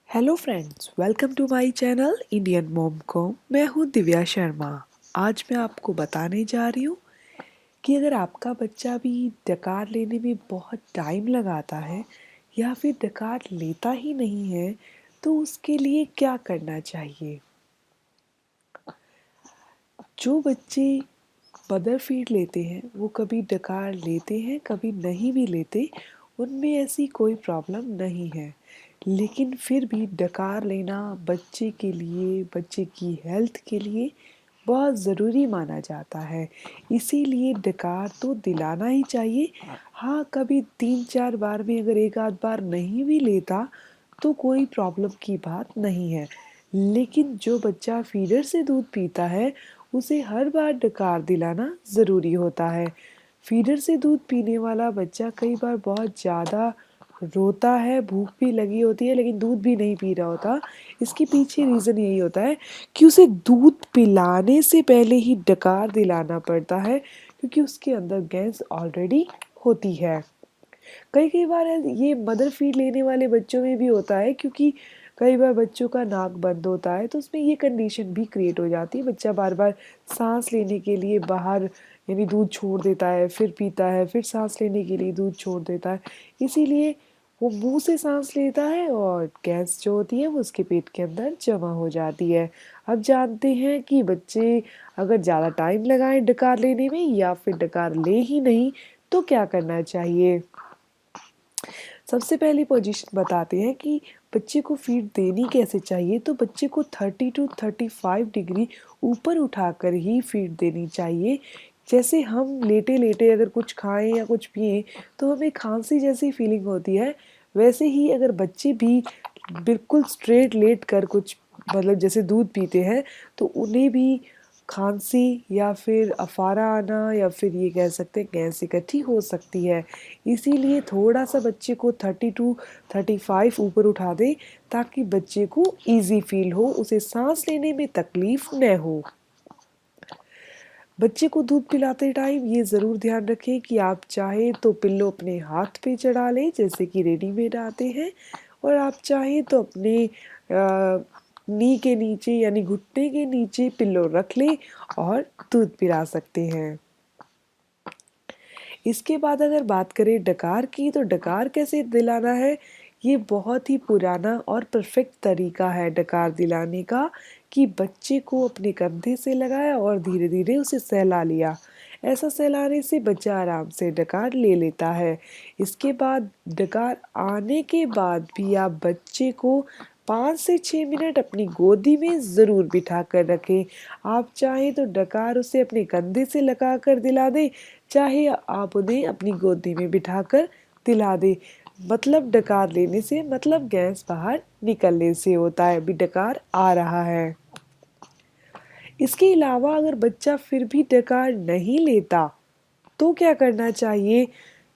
Hello friends, welcome to my channel Indian mom को। मैं हूँ दिव्या शर्मा। आज मैं आपको बताने जा रही हूँ कि अगर आपका बच्चा भी डकार लेने में बहुत टाइम लगाता है या फिर डकार लेता ही नहीं है तो उसके लिए क्या करना चाहिए। जो बच्चे मदर फीड लेते हैं वो कभी डकार लेते हैं कभी नहीं भी लेते, उनमें ऐसी कोई प्रॉब्लम नहीं है। लेकिन फिर भी डकार लेना बच्चे के लिए, बच्चे की हेल्थ के लिए बहुत ज़रूरी माना जाता है। इसीलिए डकार तो दिलाना ही चाहिए। हाँ, कभी 3-4 बार में अगर एक आध बार नहीं भी लेता तो कोई प्रॉब्लम की बात नहीं है। लेकिन जो बच्चा फीडर से दूध पीता है उसे हर बार डकार दिलाना ज़रूरी होता है। फीडर से दूध पीने वाला बच्चा कई बार बहुत ज़्यादा रोता है, भूख भी लगी होती है लेकिन दूध भी नहीं पी रहा होता। इसके पीछे रीज़न यही होता है कि उसे दूध पिलाने से पहले ही डकार दिलाना पड़ता है, क्योंकि उसके अंदर गैस ऑलरेडी होती है। कई कई बार ये मदर फीड लेने वाले बच्चों में भी होता है, क्योंकि कई बार बच्चों का नाक बंद होता है तो उसमें ये कंडीशन भी क्रिएट हो जाती है। बच्चा बार बार सांस लेने के लिए बाहर यानी दूध छोड़ देता है, फिर पीता है, फिर सांस लेने के लिए दूध छोड़ देता है। इसीलिए वो मुंह से सांस लेता है और गैस जो होती है वो उसके पेट के अंदर जमा हो जाती है। अब जानते हैं कि बच्चे अगर ज़्यादा टाइम लगाएं डकार लेने में या फिर डकार ले ही नहीं तो क्या करना चाहिए। सबसे पहली पोजीशन बताते हैं कि बच्चे को फीड देनी कैसे चाहिए। तो बच्चे को 30 to 35 डिग्री ऊपर उठाकर ही फीड देनी चाहिए। जैसे हम लेटे लेटे अगर कुछ खाएं या कुछ पिएं तो हमें खांसी जैसी फीलिंग होती है, वैसे ही अगर बच्चे भी बिल्कुल स्ट्रेट लेट कर कुछ मतलब जैसे दूध पीते हैं तो उन्हें भी खांसी या फिर अफारा आना या फिर ये कह सकते हैं गैस इकट्ठी हो सकती है। इसीलिए थोड़ा सा बच्चे को 30 to 35 ऊपर उठा दें ताकि बच्चे को इजी फील हो, उसे सांस लेने में तकलीफ न हो। बच्चे को दूध पिलाते टाइम ये ज़रूर ध्यान रखें कि आप चाहें तो पिल्लो अपने हाथ पे चढ़ा लें जैसे कि रेडीमेड आते हैं, और आप चाहें तो अपने नी के नीचे यानी घुटने के नीचे पिल्लो रख लें और दूध पिला सकते हैं। इसके बाद अगर बात करें डकार की, तो डकार कैसे दिलाना है, ये बहुत ही पुराना और परफेक्ट तरीका है डकार दिलाने का कि बच्चे को अपने कंधे से लगाया और धीरे धीरे उसे सहला लिया। ऐसा सहलाने से बच्चा आराम से डकार ले लेता है। इसके बाद डकार आने के बाद भी आप बच्चे को 5 से 6 मिनट अपनी गोदी में ज़रूर बिठा कर रखें। आप चाहें तो डकार उसे अपने कंधे से लगा कर दिला दें, चाहे आप उन्हें अपनी गोदी में बिठाकर दिला दें। मतलब डकार लेने से मतलब गैस बाहर निकलने से होता है, अभी डकार आ रहा है। इसके अलावा अगर बच्चा फिर भी डकार नहीं लेता तो क्या करना चाहिए।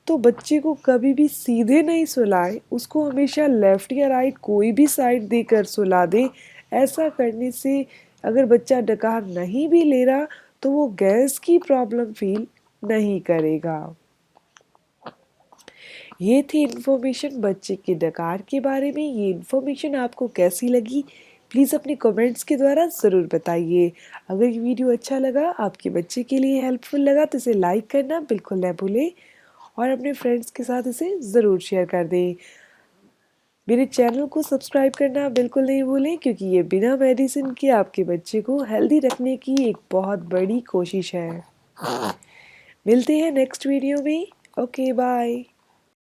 तो बच्चे को कभी भी सीधे नहीं सुलाएं, उसको हमेशा लेफ्ट या राइट कोई भी साइड देकर सुला दें। ऐसा करने से अगर बच्चा डकार नहीं भी ले रहा तो वो गैस की प्रॉब्लम फील नहीं करेगा। ये थी इन्फॉर्मेशन बच्चे के डकार के बारे में। ये इन्फॉर्मेशन आपको कैसी लगी प्लीज़ अपने कमेंट्स के द्वारा ज़रूर बताइए। अगर ये वीडियो अच्छा लगा, आपके बच्चे के लिए हेल्पफुल लगा तो इसे लाइक करना बिल्कुल न भूलें और अपने फ्रेंड्स के साथ इसे ज़रूर शेयर कर दें। मेरे चैनल को सब्सक्राइब करना बिल्कुल नहीं भूलें, क्योंकि ये बिना मेडिसिन के आपके बच्चे को हेल्दी रखने की एक बहुत बड़ी कोशिश है। मिलते हैं नेक्स्ट वीडियो में। Okay, bye.